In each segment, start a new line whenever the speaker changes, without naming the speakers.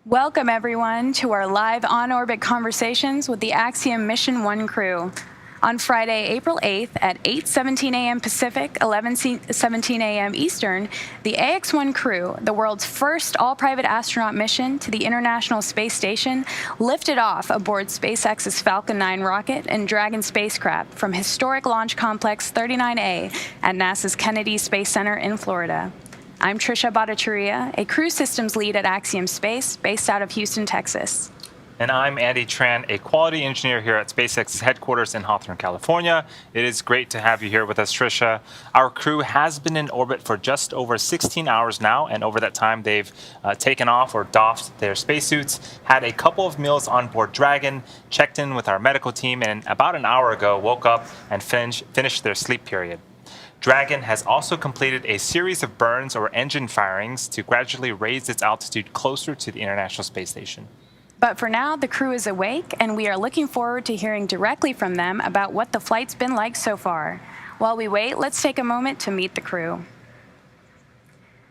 Welcome, everyone, to our live on-orbit conversations with the Axiom Mission-1 crew. On Friday, April 8th at 8:17 a.m. Pacific, 11:17 a.m. Eastern, the AX-1 crew, the world's first all-private astronaut mission to the International Space Station, lifted off aboard SpaceX's Falcon 9 rocket and Dragon spacecraft from historic Launch Complex 39A at NASA's Kennedy Space Center in Florida. I'm Trisha Bhattacharya, a crew systems lead at Axiom Space, based out of Houston, Texas.
And I'm Andy Tran, a quality engineer here at SpaceX's headquarters in Hawthorne, California. It is great to have you here with us, Trisha. Our crew has been in orbit for just over 16 hours now, and over that time they've taken off or doffed their spacesuits, had a couple of meals on board Dragon, checked in with our medical team, and about an hour ago woke up and finished their sleep period. Dragon has also completed a series of burns or engine firings to gradually raise its altitude closer to the International Space Station.
But for now, the crew is awake, and we are looking forward to hearing directly from them about what the flight's been like so far. While we wait, let's take a moment to meet the crew.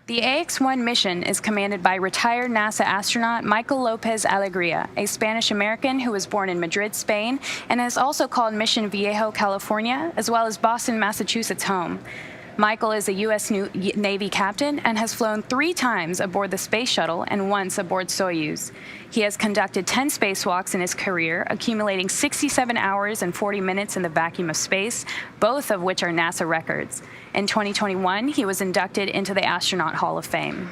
The AX-1 mission is commanded by retired NASA astronaut Michael Lopez Alegria, a Spanish-American who was born in Madrid, Spain, and is also called Mission Viejo, California, as well as Boston, Massachusetts home. Michael is a U.S. Navy captain and has flown 3 times aboard the Space Shuttle and once aboard Soyuz. He has conducted 10 spacewalks in his career, accumulating 67 hours and 40 minutes in the vacuum of space, both of which are NASA records. In 2021, he was inducted into the Astronaut Hall of Fame.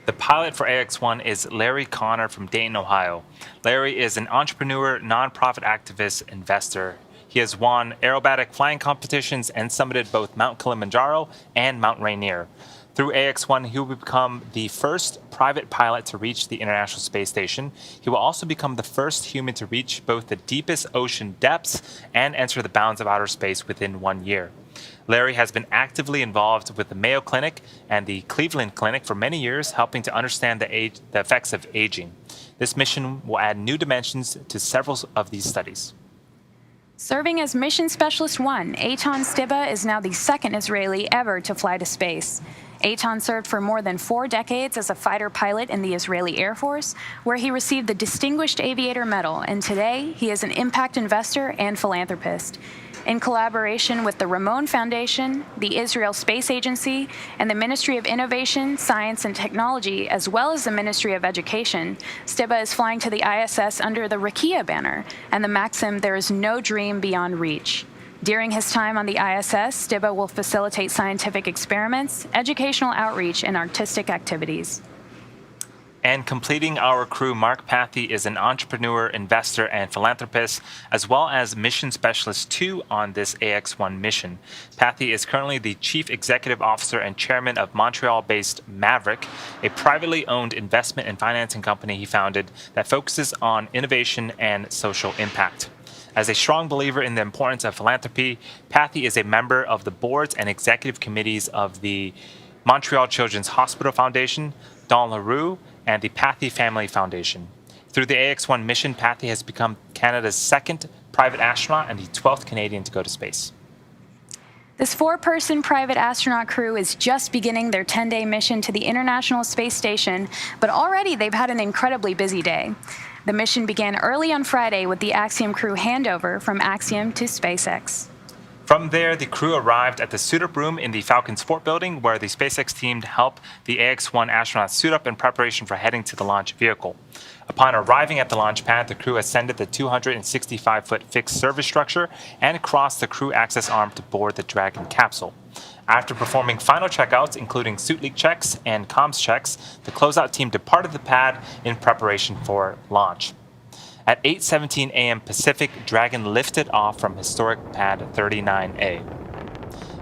The pilot for AX-1 is Larry Connor from Dayton, Ohio. Larry is an entrepreneur, nonprofit activist, investor. He has won aerobatic flying competitions and summited both Mount Kilimanjaro and Mount Rainier. Through AX-1, he will become the first private pilot to reach the International Space Station. He will also become the first human to reach both the deepest ocean depths and enter the bounds of outer space within 1 year. Larry has been actively involved with the Mayo Clinic and the Cleveland Clinic for many years, helping to understand the effects of aging. This mission will add new dimensions to several of these studies.
Serving as Mission Specialist 1, Eitan Stiba is now the second Israeli ever to fly to space. Eitan served for more than 4 decades as a fighter pilot in the Israeli Air Force, where he received the Distinguished Aviator Medal, and today he is an impact investor and philanthropist. In collaboration with the Ramon Foundation, the Israel Space Agency, and the Ministry of Innovation, Science, and Technology, as well as the Ministry of Education, Stiba is flying to the ISS under the Rakia banner and the maxim, "There is no dream beyond reach." During his time on the ISS, Stiba will facilitate scientific experiments, educational outreach, and artistic activities.
And completing our crew, Mark Pathy is an entrepreneur, investor, and philanthropist, as well as Mission Specialist 2 on this AX-1 mission. Pathy is currently the Chief Executive Officer and Chairman of Montreal-based Maverick, a privately owned investment and financing company he founded that focuses on innovation and social impact. As a strong believer in the importance of philanthropy, Pathy is a member of the boards and executive committees of the Montreal Children's Hospital Foundation, Don LaRue, and the Pathy Family Foundation. Through the AX-1 mission, Pathy has become Canada's second private astronaut and the 12th Canadian to go to space.
This 4-person private astronaut crew is just beginning their 10-day mission to the International Space Station, but already they've had an incredibly busy day. The mission began early on Friday with the Axiom crew handover from Axiom to SpaceX.
From there, the crew arrived at the suit-up room in the Falcon Sport Building, where the SpaceX team helped the AX-1 astronauts suit up in preparation for heading to the launch vehicle. Upon arriving at the launch pad, the crew ascended the 265-foot fixed service structure and crossed the crew access arm to board the Dragon capsule. After performing final checkouts, including suit leak checks and comms checks, the closeout team departed the pad in preparation for launch. At 8:17 a.m. Pacific, Dragon lifted off from historic pad 39A.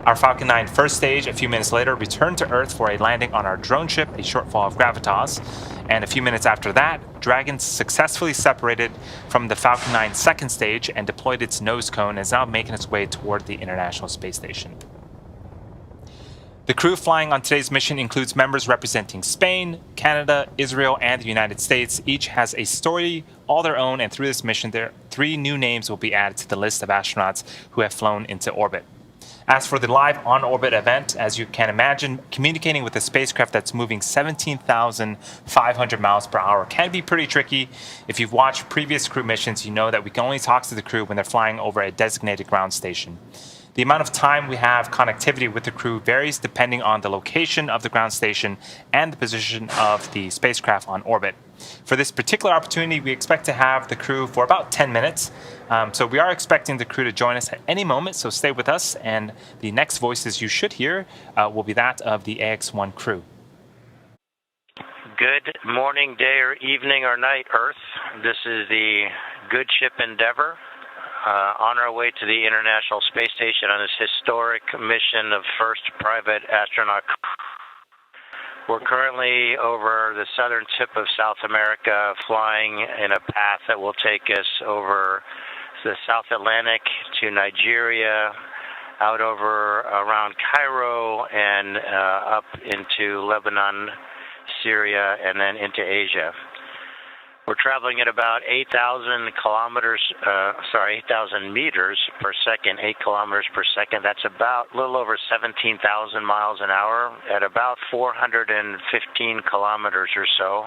Our Falcon 9 first stage, a few minutes later, returned to Earth for a landing on our drone ship, a shortfall of Gravitas. And a few minutes after that, Dragon successfully separated from the Falcon 9 second stage and deployed its nose cone and is now making its way toward the International Space Station. The crew flying on today's mission includes members representing Spain, Canada, Israel, and the United States. Each has a story all their own, and through this mission, 3 new names will be added to the list of astronauts who have flown into orbit. As for the live on-orbit event, as you can imagine, communicating with a spacecraft that's moving 17,500 miles per hour can be pretty tricky. If you've watched previous crew missions, you know that we can only talk to the crew when they're flying over a designated ground station. The amount of time we have connectivity with the crew varies depending on the location of the ground station and the position of the spacecraft on orbit. For this particular opportunity, we expect to have the crew for about 10 minutes. So we are expecting the crew to join us at any moment, so stay with us. And the next voices you should hear will be that of the AX-1 crew.
Good morning, day or evening or night, Earth. This is the good ship Endeavour. On our way to the International Space Station on this historic mission of first private astronaut. We're currently over the southern tip of South America, flying in a path that will take us over the South Atlantic to Nigeria, out over around Cairo, and up into Lebanon, Syria, and then into Asia. We're traveling at about 8,000 meters per second, 8 kilometers per second. That's about a little over 17,000 miles an hour at about 415 kilometers or so.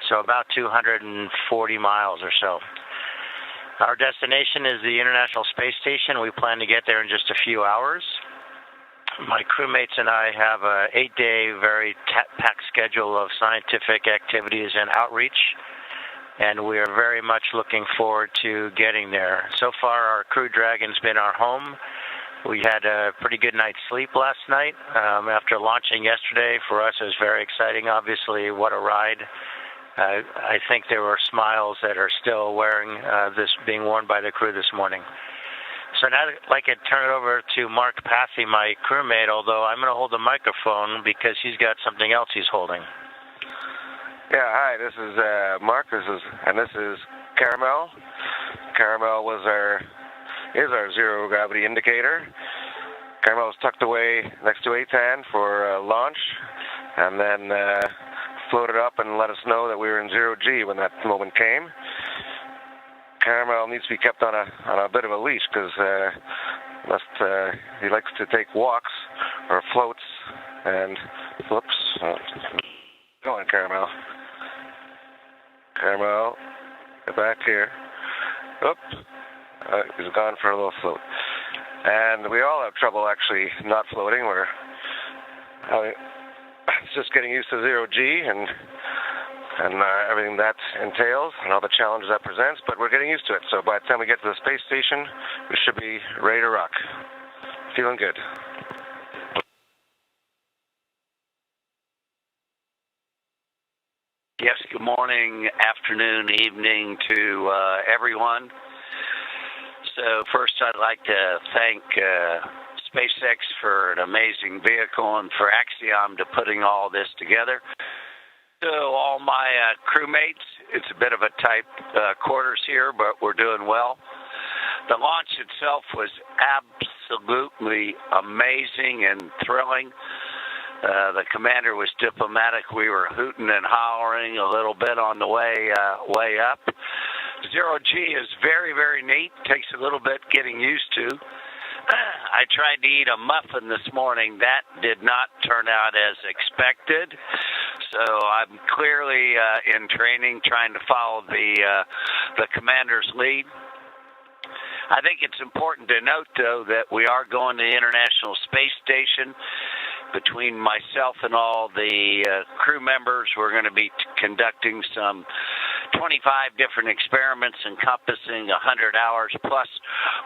So about 240 miles or so. Our destination is the International Space Station. We plan to get there in just a few hours. My crewmates and I have an 8-day, very packed schedule of scientific activities and outreach, and we are very much looking forward to getting there. So far, our Crew Dragon's been our home. We had a pretty good night's sleep last night. After launching yesterday, for us, it was very exciting. Obviously, what a ride. I think there were smiles that are still being worn by the crew this morning. So now I'd like to turn it over to Mark Pathy, my crewmate, although I'm going to hold the microphone because he's got something else he's holding.
Yeah, hi, this is Mark, this is Caramel. Caramel is our zero gravity indicator. Caramel is tucked away next to Eitan for launch, and then floated up and let us know that we were in 0G when that moment came. Caramel needs to be kept on a bit of a leash because he likes to take walks or floats and flips. Go on, Caramel. Caramel, get back here. Oops. He's gone for a little float. And we all have trouble actually not floating. It's just getting used to 0G and everything that entails and all the challenges that presents, but we're getting used to it. So by the time we get to the space station, we should be ready to rock. Feeling good.
Yes, good morning, afternoon, evening to everyone. So first I'd like to thank SpaceX for an amazing vehicle and for Axiom to putting all this together. To all my crewmates, it's a bit of a tight quarters here, but we're doing well. The launch itself was absolutely amazing and thrilling. The commander was diplomatic. We were hooting and hollering a little bit on the way up. 0G is very, very neat. Takes a little bit getting used to. I tried to eat a muffin this morning. That did not turn out as expected. So I'm clearly in training, trying to follow the commander's lead. I think it's important to note, though, that we are going to the International Space Station. Between myself and all the crew members, we're going to be conducting some 25 different experiments encompassing 100 hours plus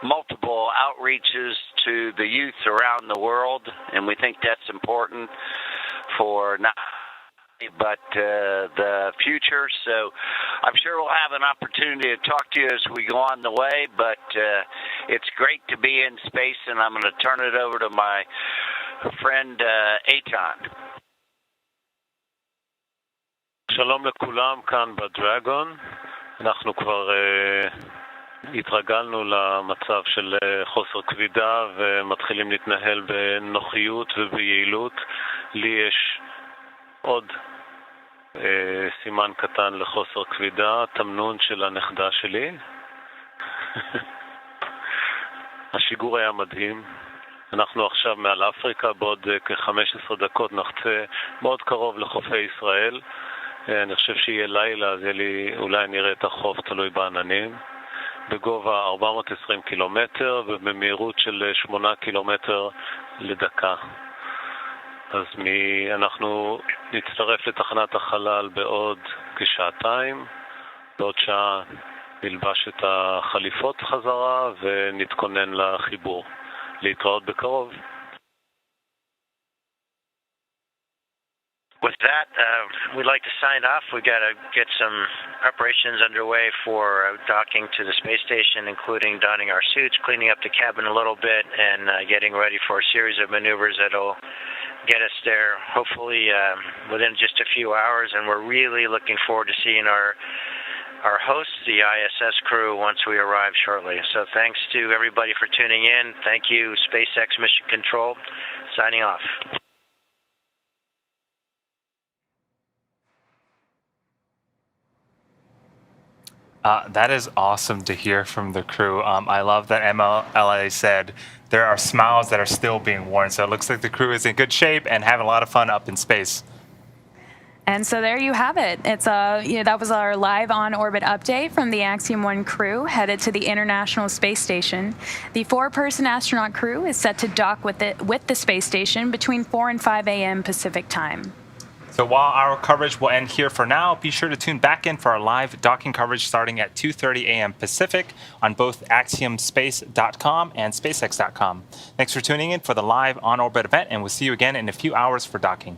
multiple outreaches to the youth around the world, and we think that's important for not but the future. So I'm sure we'll have an opportunity to talk to you as we go on the way, but it's great to be in space, and I'm going to turn it over to my friend Eitan.
שלום לכולם, כאן בדרגון. אנחנו כבר התרגלנו למצב של חוסר כבידה ומתחילים להתנהל בנוחיות וביעילות. לי יש עוד סימן קטן לחוסר כבידה, תמנון של הנכדה שלי. השיגור היה מדהים. אנחנו עכשיו מעל אפריקה, בעוד כ-15 דקות נחצה מאוד קרוב לחופי ישראל. אני חושב שיהיה לילה, אז אולי נראה את החוף, תלוי בעננים. בגובה 420 קילומטר ובמהירות של 8 קילומטר לדקה. אז אנחנו נצטרף לתחנת החלל בעוד כשעתיים. בעוד שעה נלבש את החליפות חזרה ונתכונן לחיבור. להתראות בקרוב.
With that, we'd like to sign off. We've got to get some preparations underway for docking to the space station, including donning our suits, cleaning up the cabin a little bit, and getting ready for a series of maneuvers that'll get us there, hopefully within just a few hours. And we're really looking forward to seeing our hosts, the ISS crew, once we arrive shortly. So thanks to everybody for tuning in. Thank you, SpaceX Mission Control. Signing off.
That is awesome to hear from the crew. I love that MLA said there are smiles that are still being worn. So it looks like the crew is in good shape and having a lot of fun up in space.
And so there you have it. It's that was our live on-orbit update from the Axiom 1 crew headed to the International Space Station. The 4-person astronaut crew is set to dock with the space station between 4 and 5 a.m. Pacific time.
So while our coverage will end here for now, be sure to tune back in for our live docking coverage starting at 2:30 a.m. Pacific on both axiomspace.com and spacex.com. Thanks for tuning in for the live on-orbit event, and we'll see you again in a few hours for docking.